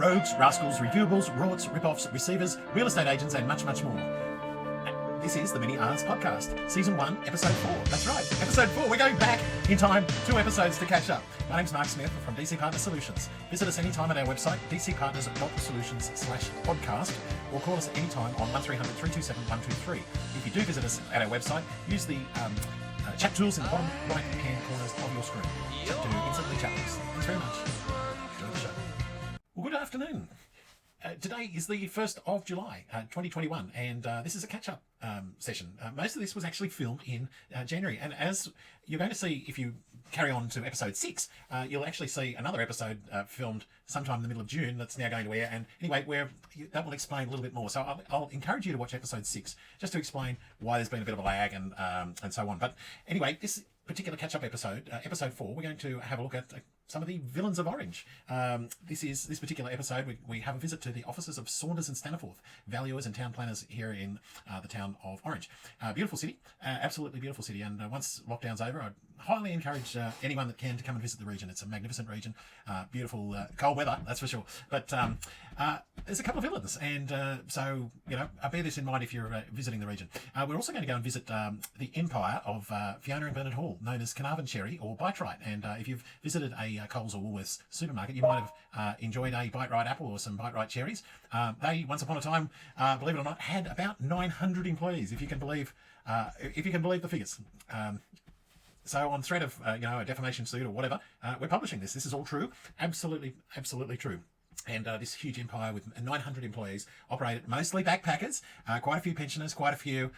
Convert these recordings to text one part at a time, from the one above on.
rogues, rascals, reviewables, rorts, rip-offs, receivers, real estate agents, and much, much more. This is the Mini R's Podcast, Season 1, Episode 4. That's right, Episode 4. We're going back in time 2 episodes to catch up. My name's Mark Smith from DC Partners Solutions. Visit us anytime at our website, dcpartners.solutions/podcast, or call us anytime on 1300 327 123. If you do visit us at our website, use the chat tools in the bottom right-hand corners of your screen to instantly chat with us. Thanks very much. Enjoy the show. Well, good afternoon. Today is the 1st of July, 2021, and this is a catch-up session. Most of this was actually filmed in January, and as you're going to see if you carry on to episode 6, you'll actually see another episode filmed sometime in the middle of June that's now going to air, and anyway, that will explain a little bit more. So I'll encourage you to watch episode 6, just to explain why there's been a bit of a lag and so on. But anyway, this particular catch-up episode, episode 4, we're going to have a look at some of the villains of Orange. This particular episode, we have a visit to the offices of Saunders and Staniforth, valuers and town planners here in the town of Orange. Beautiful city, absolutely beautiful city. And once lockdown's over, I'd highly encourage anyone that can to come and visit the region. It's a magnificent region, beautiful cold weather, that's for sure. But there's a couple of villains, and so bear this in mind if you're visiting the region. We're also going to go and visit the empire of Fiona and Bernard Hall, known as Carnarvon Cherry or Bite Right. And if you've visited a Coles or Woolworths supermarket, you might have enjoyed a Bite Right apple or some Bite Right cherries. They once upon a time, believe it or not, had about 900 employees, if you can believe the figures. So on threat of a defamation suit or whatever, we're publishing this. This is all true, absolutely true. And this huge empire with 900 employees operated mostly backpackers, quite a few pensioners, quite a few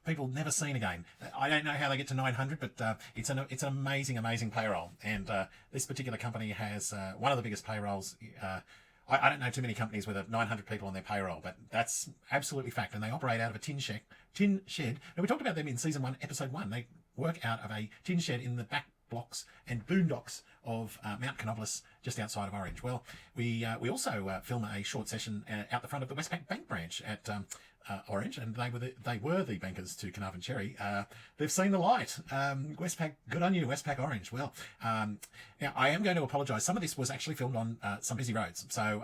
people never seen again. I don't know how they get to 900, but it's an amazing payroll. And this particular company has one of the biggest payrolls. I don't know too many companies with 900 people on their payroll, but that's absolutely fact. And they operate out of a tin shed. Now, we talked about them in Season 1, Episode 1. They work out of a tin shed in the back blocks and boondocks of Mount Canobolas, just outside of Orange. Well, we also film a short session out the front of the Westpac Bank branch at Orange, and they were the bankers to Carnarvon Cherry. They've seen the light. Westpac, good on you, Westpac Orange. Well, now I am going to apologise. Some of this was actually filmed on some busy roads, so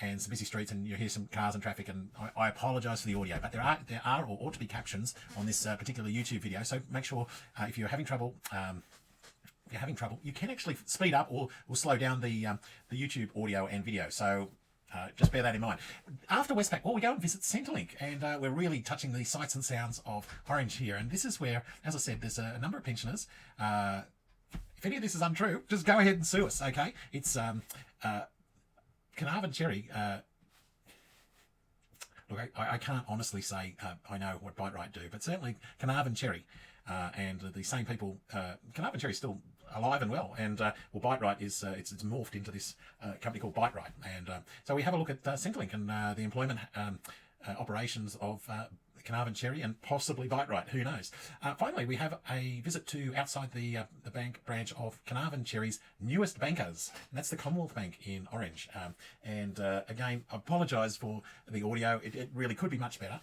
and some busy streets, and you hear some cars and traffic, and I apologise for the audio, but there are or ought to be captions on this particular YouTube video. So make sure if you're having trouble. You can actually speed up or slow down the YouTube audio and video. So just bear that in mind. After Westpac, we go and visit Centrelink, and we're really touching the sights and sounds of Orange here. And this is where, as I said, there's a number of pensioners. If any of this is untrue, just go ahead and sue us, okay? It's Carnarvon Cherry. Look, I can't honestly say I know what Bite Right do, but certainly Carnarvon Cherry and the same people. Carnarvon Cherry is still alive and well, and Bite Right is it's morphed into this company called Bite Right, and so we have a look at Centrelink and the employment operations of Carnarvon Cherry and possibly Bite Right, who knows. Finally, we have a visit to outside the bank branch of Carnarvon Cherry's newest bankers, and that's the Commonwealth Bank in Orange. And again, I apologise for the audio. It really could be much better.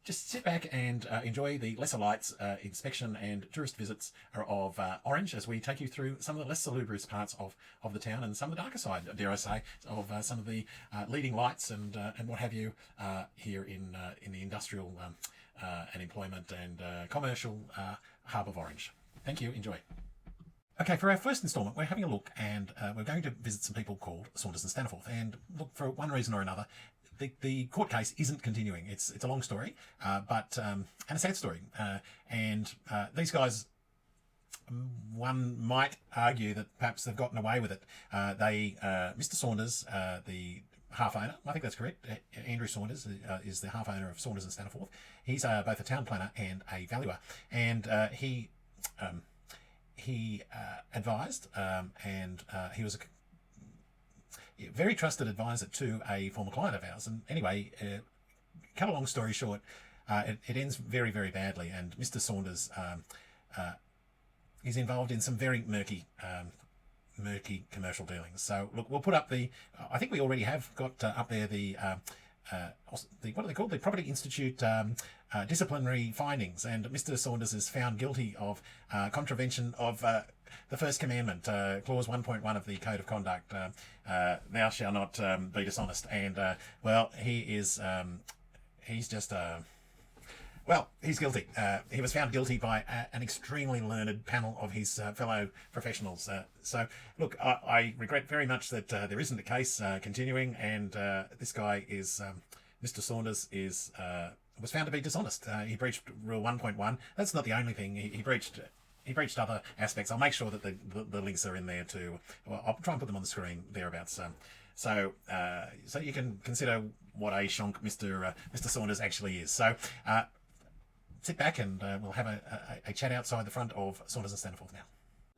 Just sit back and enjoy the lesser lights inspection and tourist visits of Orange as we take you through some of the less salubrious parts of the town and some of the darker side, dare I say, of some of the leading lights and what have you here in the industrial and employment and commercial hub of Orange. Thank you. Enjoy. Okay, for our first instalment, we're having a look, and we're going to visit some people called Saunders and Staniforth. And look, for one reason or another, the court case isn't continuing. It's a long story, but and a sad story. And these guys, one might argue that perhaps they've gotten away with it. Mr. Saunders, the half owner, I think that's correct. Andrew Saunders is the half owner of Saunders and Staniforth. He's both a town planner and a valuer, and he advised, and he was a very trusted advisor to a former client of ours. And anyway, cut a long story short, it ends very, very badly, and Mr. Saunders is involved in some very murky commercial dealings. So look, we'll put up I think we already have got up there the what are they called? The Property Institute disciplinary findings, and Mr. Saunders is found guilty of contravention of the first commandment, clause 1.1 of the Code of Conduct, thou shalt not be dishonest. And well, he's just well, he's guilty. He was found guilty by an extremely learned panel of his fellow professionals. So, look, I regret very much that there isn't a case continuing, and this guy is, Mr. Saunders is, was found to be dishonest. He breached Rule 1.1. That's not the only thing. He breached other aspects. I'll make sure that the links are in there too. Well, I'll try and put them on the screen thereabouts. So you can consider what a shonk Mr. Saunders actually is. So sit back and we'll have a chat outside the front of Saunders and Staniforth now.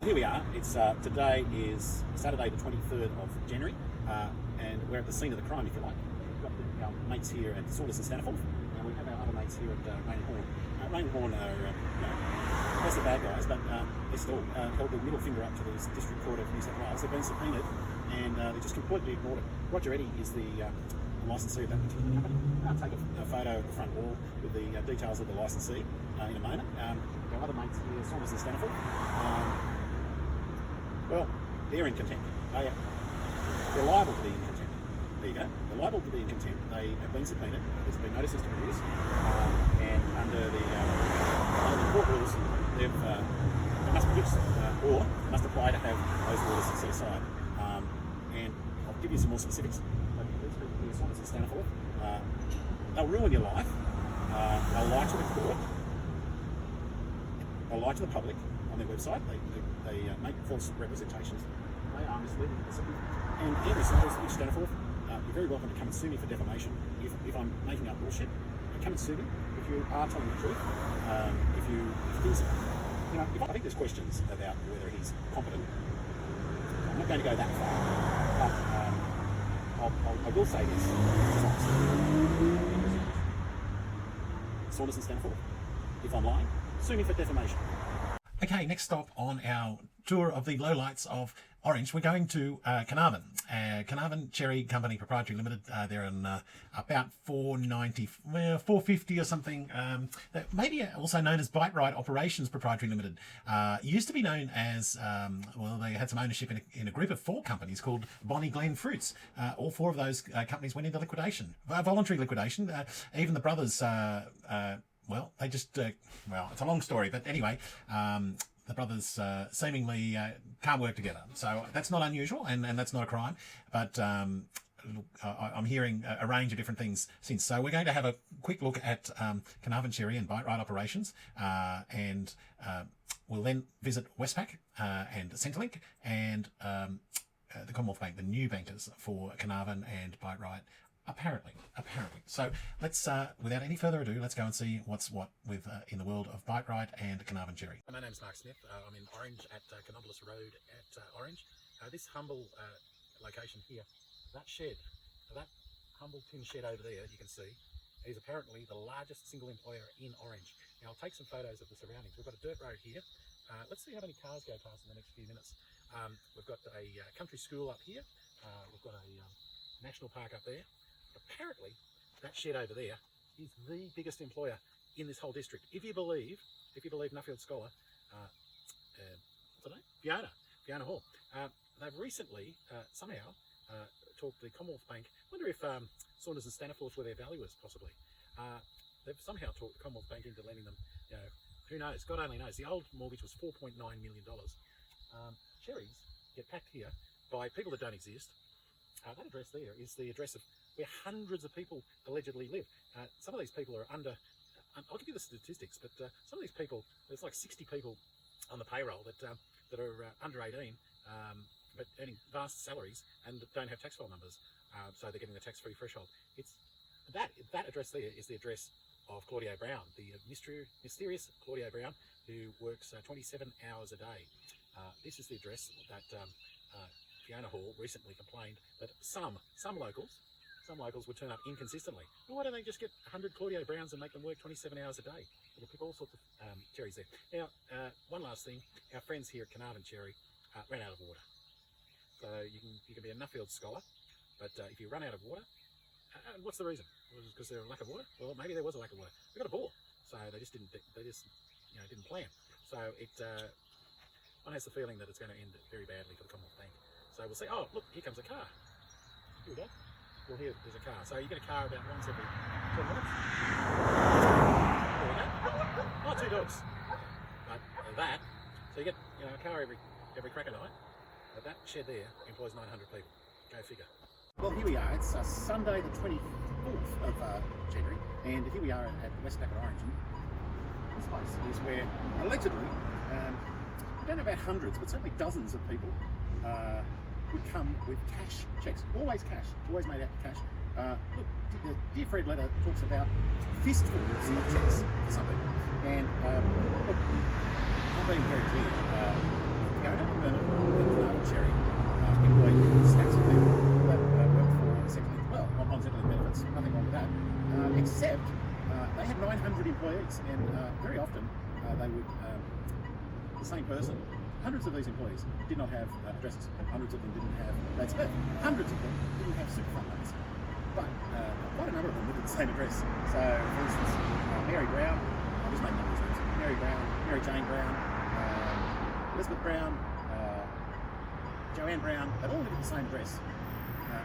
Here we are. It's today is Saturday the 23rd of January, and we're at the scene of the crime, if you like. We've got our mates here at Saunders and Staniforth, and we have our other mates here at Rain Horn. Rain Horn are that's the bad guys, but they still held the middle finger up to the District Court of New South Wales. They've been subpoenaed, and they just completely ignored it. Roger Eddy is the licensee of that particular company. I'll take a photo of the front wall with the details of the licensee in a moment. Our other mates here, Saunders and Staniforth, well, they're in contempt. They're liable to be in contempt. There you go. They're liable to be in contempt. They have been subpoenaed. There's been notices to produce, and under the court rules, they must produce or they must apply to have those orders set aside. And I'll give you some more specifics. Saunders and Staniforth, they'll ruin your life. They'll lie to the court. They'll lie to the public on their website. They make false representations. They are misleading the recipient. And Andrew Saunders, Mitch Staniforth, you're very welcome to come and sue me for defamation if I'm making up bullshit. Come and sue me if you are telling the truth. If he's, I think there's questions about whether he's competent. I'm not going to go that far, but I will say this. Saunders and Staniforth, if I'm lying, sue me for defamation. Okay, next stop on our tour of the lowlights of Orange, we're going to Carnarvon. Carnarvon Cherry Company Proprietary Limited. They're in about 450 or something. Maybe also known as Bite Right Operations Proprietary Limited. Used to be known as, well, they had some ownership in a group of 4 companies called Bonnie Glen Fruits. All 4 of those companies went into liquidation, voluntary liquidation. Even the brothers, well, they just, well, it's a long story, but anyway, the brothers seemingly can't work together. So that's not unusual, and that's not a crime. But look, I'm hearing a range of different things since. So we're going to have a quick look at Carnarvon Cherry and Bite Right Operations, and we'll then visit Westpac and Centrelink and the Commonwealth Bank, the new bankers for Carnarvon and Bite Right. Apparently. So let's, without any further ado, let's go and see what's what with in the world of Bite Right and Carnarvon Cherry. My name's Mark Smith. I'm in Orange at Canobolas Road at Orange. This humble location here, that shed, that humble tin shed over there, you can see, is apparently the largest single employer in Orange. Now I'll take some photos of the surroundings. We've got a dirt road here. Let's see how many cars go past in the next few minutes. We've got a country school up here. We've got a national park up there. Apparently, that shed over there is the biggest employer in this whole district. If you believe Nuffield scholar, what's her name? Fiona Hall. They've recently somehow talked to the Commonwealth Bank. I wonder if Saunders and Staniforth were their valuers, possibly. They've somehow talked the Commonwealth Bank into lending them, who knows? God only knows. The old mortgage was $4.9 million. Cherries get packed here by people that don't exist. That address there is the address of where hundreds of people allegedly live. Some of these people are under, I'll give you the statistics, but some of these people, there's like 60 people on the payroll that are under 18, but earning vast salaries and don't have tax file numbers, so they're getting the tax-free threshold. It's that address there is the address of Claudio Brown, the mysterious Claudio Brown, who works 27 hours a day. This is the address that Fiona Hall recently complained that some locals would turn up inconsistently. Well, why don't they just get 100 Claudio Browns and make them work 27 hours a day? It'll pick all sorts of cherries there. Now, one last thing. Our friends here at Carnarvon Cherry ran out of water. So you can be a Nuffield scholar, but if you run out of water, what's the reason? Was it because there was a lack of water? Well, maybe there was a lack of water. They got a bore, so they just didn't plan. So it one has the feeling that it's going to end very badly for the Commonwealth Bank. So we'll say, oh, look, here comes a car. Here we go. Well, here, there's a car. So you get a car about once every 10 minutes. There we go. Oh, 2 dogs. But that, so you get a car every crack of night. But that shed there employs 900 people. Go figure. Well, here we are. It's Sunday the 24th of January, and here we are at the Westpac at Orange. This place is where, allegedly, I don't know about hundreds, but certainly dozens of people would come with cash cheques. Always cash. Always made out of cash. Look, the Dear Fred letter talks about fistfuls of cheques for some people. And look, I'm being very clear. The owner of Bernard Cherry employed stacks of people that work for Centrelink. Well, on Centrelink benefits, nothing wrong with that. Except they had 900 employees, and very often they would, the same person, hundreds of these employees did not have addresses. Hundreds of them didn't have dates of birth. Hundreds of them didn't have super fund numbers. But quite a number of them lived at the same address. So, for instance, Mary Brown, I'll just make numbers names. Mary Brown, Mary Jane Brown, Elizabeth Brown, Joanne Brown, they all lived at the same address.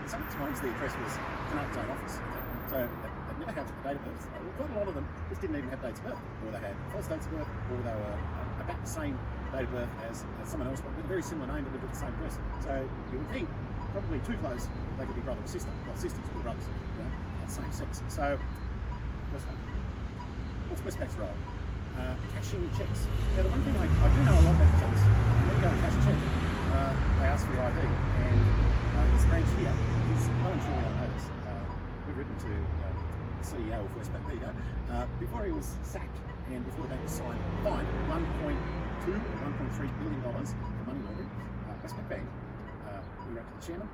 Sometimes the address was Cunard's own office. So they never had the date of birth. Quite a lot of them just didn't even have dates of birth, or they had false dates of birth, or they were about the same date of birth as someone else, but with a very similar name that lived at the same address. So you would think, probably too close, they could be brother or sister. Well, sisters or brothers, same sex. So, what's Westpac's role? Cashing cheques. Now, the one thing I do know a lot about cheques, when you go and cash a cheque, they ask for your ID, and this branch here is well and truly on notice. We've written to the CEO of Westpac, there you go, before he was sacked and before the bank was fined $1.2 or $1.3 billion for money laundering. Westpac Bank, we wrote to the chairman.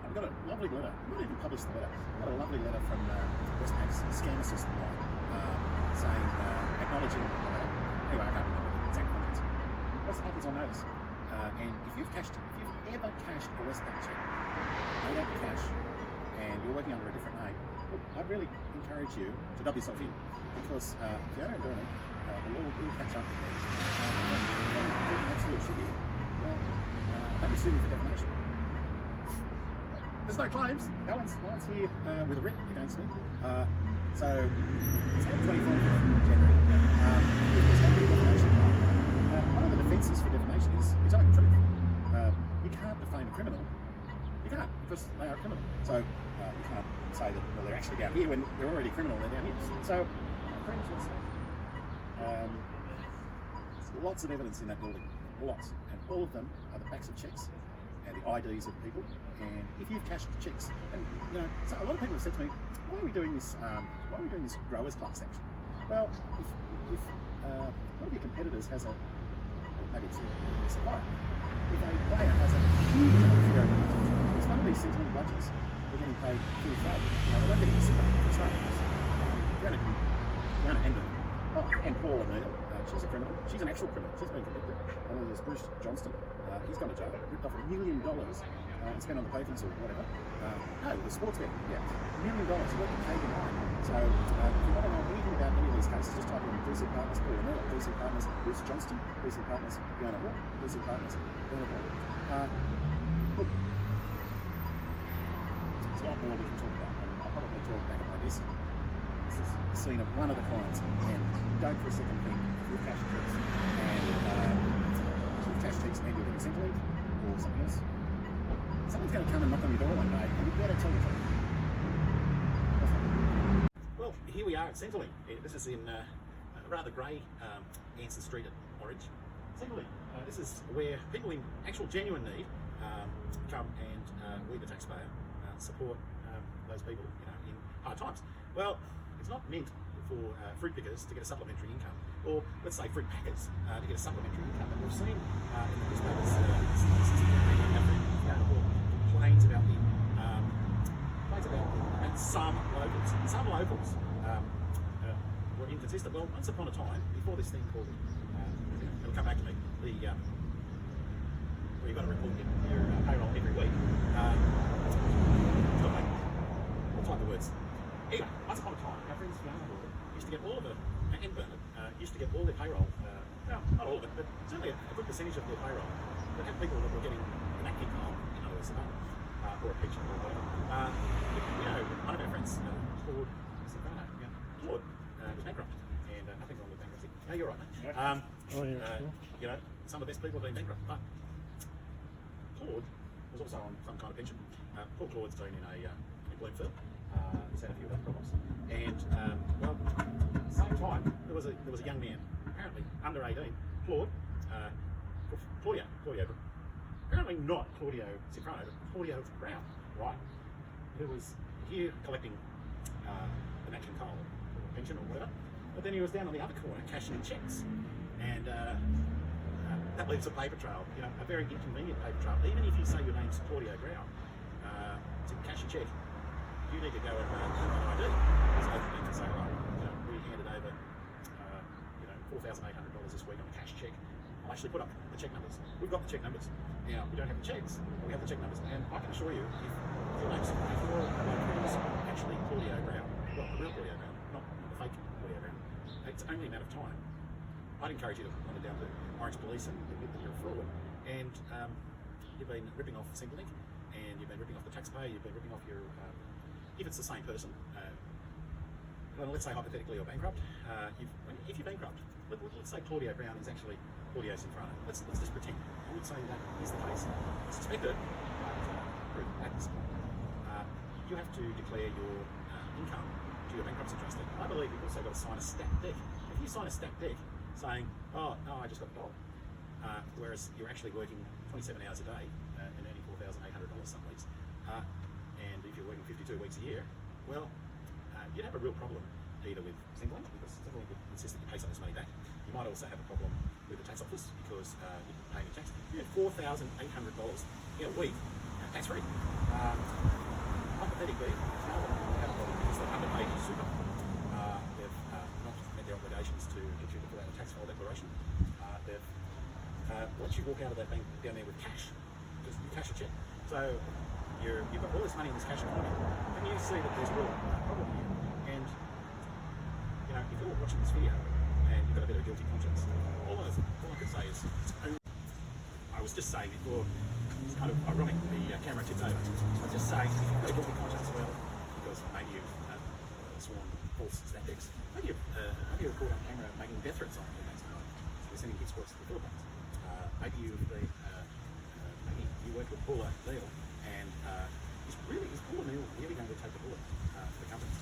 We got a lovely letter. We might even publish the letter. We got a lovely letter from Westpac's scam assistant line saying, acknowledging, anyway, I can't remember the exact comments. Westpac is on notice. And if you've ever cashed a Westpac cheque, made out the cash, and you're working under a different name, look, I'd really encourage you to dub yourself in, because if you don't do it, the law will catch up with you. Absolute shit here. Well, they'll be suing for defamation. There's no claims. No one's here with a writ against me. So it's on the 24th of January. There's no defamation. One of the defences for defamation is telling the truth. You can't defame a criminal. You can't, because they are a criminal. So you can't say that, well, they're actually down here when they're already criminal, they're down here. So, friends, what's that? There's lots of evidence in that building. Lots. And all of them are the backs of cheques and the IDs of people. And if you've cashed cheques, and so a lot of people have said to me, why are we doing this? Why are we doing this growers class action? Well, if one of your competitors has maybe it's a supplier. If a player has a huge amount of zero money, it's one of these Centrelink budgets. They're getting paid full freight. They're not getting a super for starters. You're going to end it. Oh, and Paul O'Neill, she's a criminal. She's an actual criminal. She's been convicted. And then there's Bruce Johnston. He's gone to jail. Ripped off $1 million and spent on the pavements or whatever. No, the sports bet. Yeah, $1 million. He worked at Hagen Line. So if you want to know anything about any of these cases, just type in DC Partners, Paul O'Neill, DC Partners, Bruce Johnston, DC Partners, Fiona Hall, DC Partners, Fiona Hall. Look, there's a lot more we can talk about. I'll probably talk back about this. This is the scene of one of the clients, and don't for a second think if you've cashed checks and you're getting Centrelink or something else, someone's going to come and knock on your door one day, and you better tell the truth. Well, here we are at Centrelink. This is in a rather grey Anson Street at Orange. Centrelink. This is where people in actual genuine need come and we, the taxpayer, support those people in hard times. Well, it's not meant for fruit pickers to get a supplementary income, or let's say fruit packers to get a supplementary income. And we've seen in the newspapers complaints about some locals were inconsistent. Well, once upon a time, before this thing called, it'll come back to me, where you've got to report your payroll every week. What type of words? Anyway, once upon a time, our friends Fiona and Gordon used to get all of it, and Bernard used to get all their payroll. Well, not all of it, but certainly a good percentage of their payroll. They'd have people that were getting an acting role, in other words, or a pension or whatever. One of our friends, Claude Soprano, Claude was bankrupt, and nothing wrong with bankruptcy. No, you're right, mate. Some of the best people have been bankrupt, but Claude was also on some kind of pension. Poor Claude's been in Bloomfield. He's had a few other problems, and at the same time there was a young man, apparently under 18, Claudio, apparently not Claudio Soprano, but Claudio Brown, right? Who was here collecting an action coal or pension or whatever, but then he was down on the other corner cashing in checks, and that leaves a paper trail, a very inconvenient paper trail. Even if you say your name's Claudio Brown, to cash a check, you need to go and do an ID. So they can say, we handed over, $4,800 this week on a cash check. I'll actually put up the check numbers. We've got the check numbers. Now, we don't have the checks, but we have the check numbers. And I can assure you, if your name's actually Claudio Brown, well, the real Claudio Brown, not the fake Claudio Brown, it's only a matter of time. I'd encourage you to run it down to Orange Police and admit that you're a fraud. And you've been ripping off Centrelink, and you've been ripping off the taxpayer, you've been ripping off your, if it's the same person, well, let's say hypothetically you're bankrupt. If you're bankrupt, let's say Claudio Brown is actually Claudio Soprano. Let's just pretend. I would say that is the case. Suspected, but proven at this point. You have to declare your income to your bankruptcy trustee. I believe you've also got to sign a stat dec. If you sign a stat dec saying, oh, no, I just got the dog, whereas you're actually working 27 hours a day and earning $4,800 some weeks, and if you're working 52 weeks a year, well, you'd have a real problem either with Centrelink, because Centrelink would insist that you pay some of this money back. You might also have a problem with the tax office because you're paying your tax. You have $4,800 in a week, tax-free. Hypothetically, no one will have a problem because they've underpaid your super. They've not met their obligations to get you to fill out a tax file declaration. Once you walk out of that bank down there with cash, because you cash a check, so you've got all this money in this cash economy, and you see that there's a real problem here. And if you're watching this video and you've got a bit of a guilty conscience, all I could say is, I was just saying before, it's kind of ironic, the camera tipped over. I was just saying, if you've got a guilty conscience, well, because maybe you've sworn false stat decs, maybe you're caught on camera making death threats on against someone, so we're sending gift squads to the Philippines. Maybe you've been, maybe you work with Paula Neal, and is Paula Neal really going to take the bullet for the company?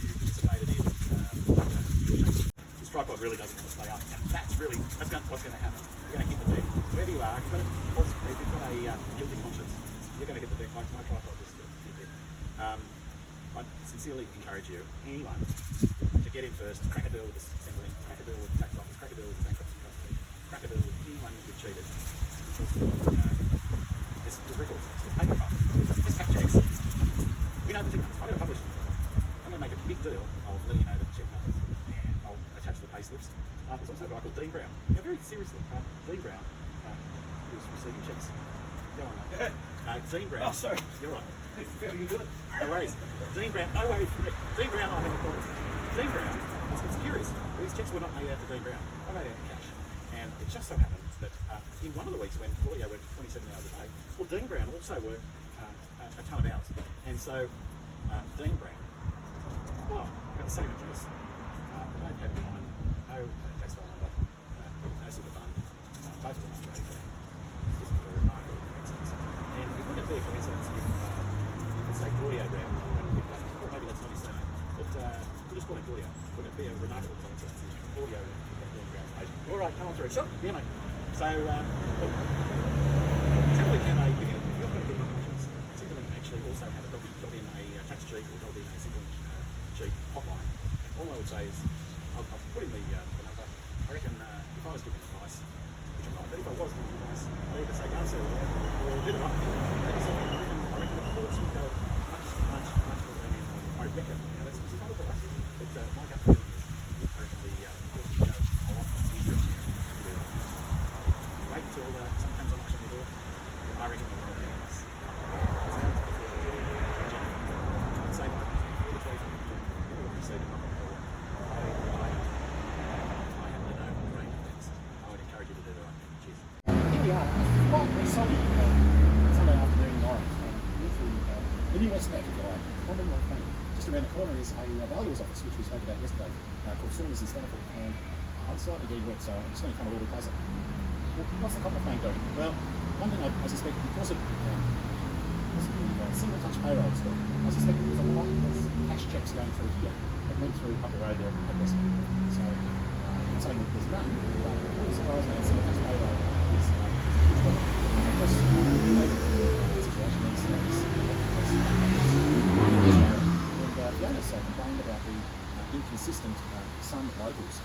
You participated in this tripod really doesn't want to stay up. That's what's going to happen. You're going to hit the deck. Wherever you are, if you've got a guilty conscience, you're going to hit the deck. My tripod just hit it. I sincerely encourage you, anyone, to get in first, crack a deal with the Centrelink, crack a deal with the tax office, crack a deal with the bankruptcy trustee, crack a deal with anyone you've cheated. There's records, there's paper trail, there's fact checks. We know the check numbers. I'm going to publish them. I'm going to make a big deal of letting you know the check numbers, and I'll attach the pay slips. There's also a guy called Dean Brown. Now, very seriously, Dean Brown, who's receiving checks. Go on, mate. Dean Brown. Oh, sorry. You're right. You're good. No worries. Dean Brown. No worries. Dean Brown, I have a problem. Dean Brown, it's curious. These checks were not made out to Dean Brown. They made out in cash. And it just so happens that in one of the weeks when Claudio worked 27 hours a day, well, Dean Brown also worked a ton of hours. And so Dean Brown, I've got the same address. No paper line, no tax file number, no super fund, both of them are very fair. It's just a remarkable coincidence. And it wouldn't be a coincidence if you could say Claudio Brown, or maybe that's not his name, but we'll just call him Claudio. Wouldn't it be a remarkable coincidence if Claudio Dean Brown's agent? All right, come on through. Sure. Yeah, mate. So, look, Centrelink have if you're going to get your conscience, Centrelink actually also have a got in a tax cheat or got in a Centrelink cheat hotline. All I would say is, I'll put in the number. I reckon if I was giving advice, which I'm not, but if I was giving advice, I'd either say go and settle there, or a bit of up. I reckon the courts would go much more than I reckon. Now, that's kind of advice, but my gut feeling is, I reckon the courts would go a lot easier here. Wait until someone comes on knocks on your door. I reckon the world ends. sunny Sunday afternoon in Orange. The new Westpac, if you like, London, North Bank. Just around the corner is a valuers office, which we spoke about yesterday, called Saunders and Stanford. And I'm slightly getting wet, so I'm just going to come a little closer. Well, what's the Commonwealth Bank doing? Well, one thing I suspect, because of single touch payroll still, I suspect there was a lot of cash checks going through here that went through up the road there at Westpac. So I'm not saying that there's none, but it wouldn't surprise me that single touch payroll is a huge problem. Because the situation is Fiona complained about the inconsistent some locals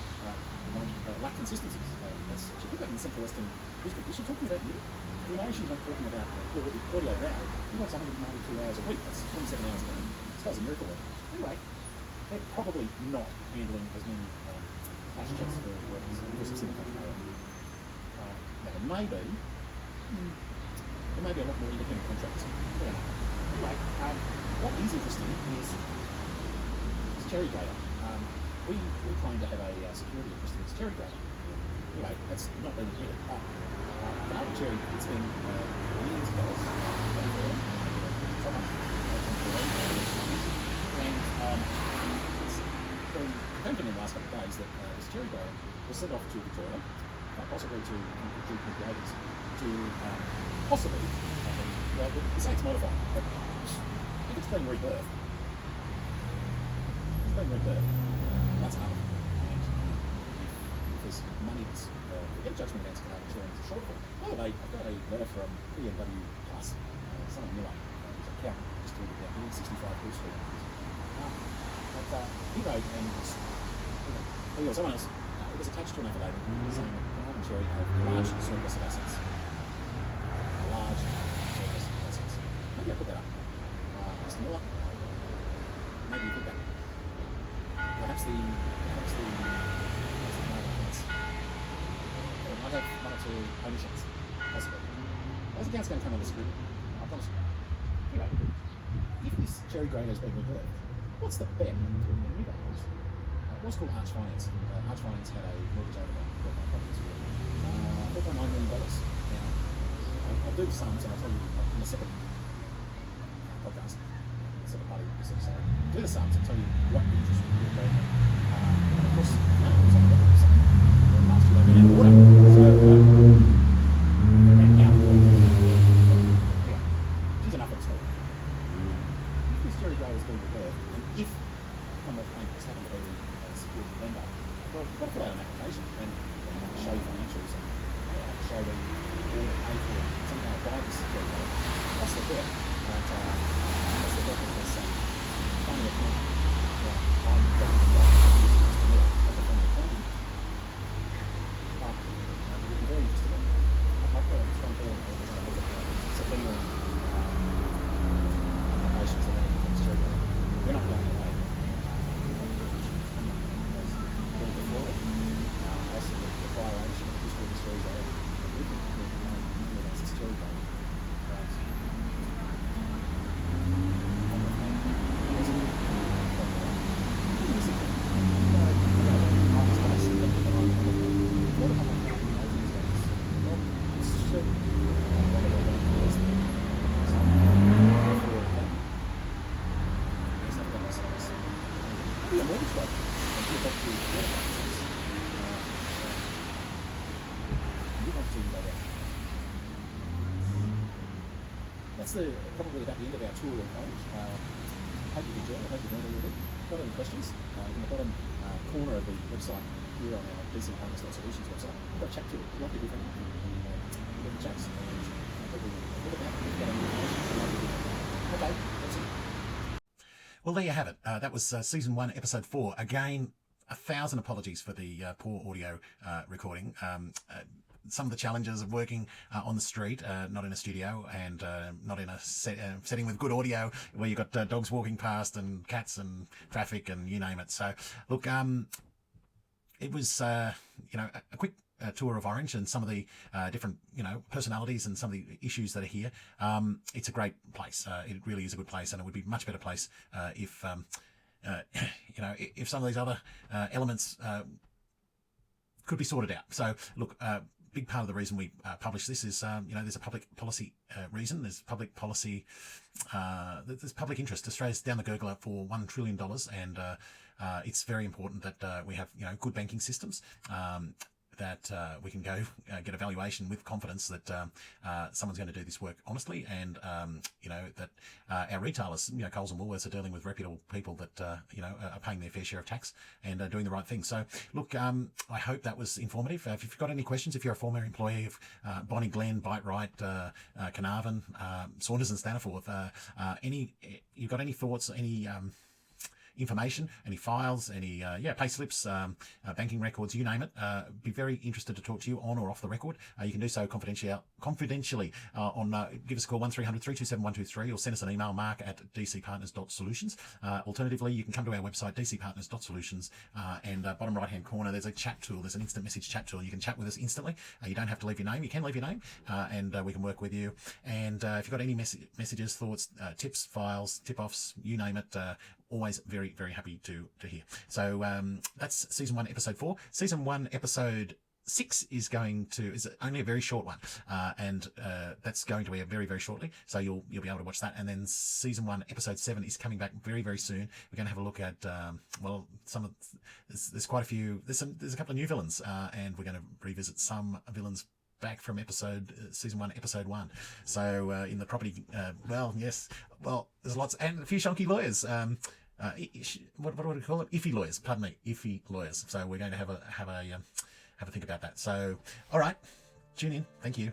lack consistencies. She put that in the Central Western District. Is she talking about you? We know she's not talking about audio now. He wants 192 hours a week. That's 27 hours a week. This guy's a miracle worker. Anyway, they're probably not handling as many cash checks for workers because of single touch payroll. Now, there may be a lot more independent contractors. Anyway, what is interesting is Cherry Grader. We claim to have a security interest in this Cherry Grader. Anyway, that's not really here. Garden Cherry, it's been millions of dollars. And it's been confirmed in the last couple of days that this Cherry Grader was sent off to Victoria, possibly to GP creators, to possibly, well, we say it's modified, but if it's been rebirthed, that's enough. And if there's money that's we get judgment against Canadian insurance is a shortfall. By the way, I've got a letter from BMW Plus, someone Miller, who's an accountant, just doing it down here, 65 Bull Street. But he wrote, and he or someone else, it was attached to an affidavit saying that Garden Cherry have large surplus of assets. Large surplus of assets. Maybe I put that up. Mr. Miller, maybe you put that. Perhaps the accounts might have one or two omissions, possibly. Those accounts going to come under scrutiny, I promise you. Anyway, if this Cherry Grader has been rebirthed, what's the bet between the rebirths? It was called Arch Finance. Arch Finance had a mortgage over my properties for $4.9 million. Now, I'll do the sums and I'll tell you in a separate podcast. Party, so do the sums and tell you what the interest will be. And of course, no, it's on the level of something. Last year they went out of water. So, they ran out of water. Anyway, here's enough of the story. If this Cherry Grader has been repaired, and if Commonwealth Bank is having to be a security lender, well, you've got to fill out an application and show your financials and show that you pay for somehow buy this Cherry Grader. That's the bet. That's probably about the end of our tour of Orange. Hope you've enjoyed it. I hope you've learned a little bit. Got any questions? In the bottom corner of the website here on our DCPayments.solutions website, we've got a chat to it. A lot of people think we've got chats and people look at that. We've got any questions. Okay, that's it. Well, there you have it. That was season 1, episode 4. Again, 1,000 apologies for the poor audio recording. Some of the challenges of working on the street, not in a studio and not in a setting with good audio where you've got dogs walking past and cats and traffic and you name it. So, look, it was, a quick tour of Orange and some of the different, personalities and some of the issues that are here. It's a great place. It really is a good place, and it would be a much better place if, if some of these other elements could be sorted out. So, look, big part of the reason we publish this is, there's a public policy reason. There's public policy, there's public interest. Australia's down the gurgler for $1 trillion, and it's very important that we have, good banking systems. That we can go get a valuation with confidence that someone's going to do this work honestly, and that our retailers, Coles and Woolworths, are dealing with reputable people that are paying their fair share of tax and doing the right thing. So look, I hope that was informative. If you've got any questions, if you're a former employee of Bonnie Glen, Bite Right, Carnarvon, Saunders and Staniforth, you've got any thoughts, any information, any files, any pay slips, banking records, you name it, be very interested to talk to you on or off the record. You can do so confidentially on give us a call 1300 327 123, or send us an email, mark@dcpartners.solutions. Alternatively, you can come to our website, dcpartners.solutions, and bottom right hand corner there's a chat tool. There's an instant message chat tool. You can chat with us instantly. You don't have to leave your name. You can leave your name, and we can work with you. And if you've got any messages, thoughts, tips, files, tip-offs, you name it, always very, very happy to hear. So that's season 1, episode 4. Season 1, episode 6 is only a very short one, and that's going to be very, very shortly. So you'll be able to watch that. And then season 1, episode 7 is coming back very, very soon. We're going to have a look at there's quite a few. There's a couple of new villains, and we're going to revisit some villains back from season 1, episode 1. So in the property, there's lots, and a few shonky lawyers. What do we call it? Iffy lawyers. Pardon me, iffy lawyers. So we're going to have a think about that. So, all right, tune in. Thank you.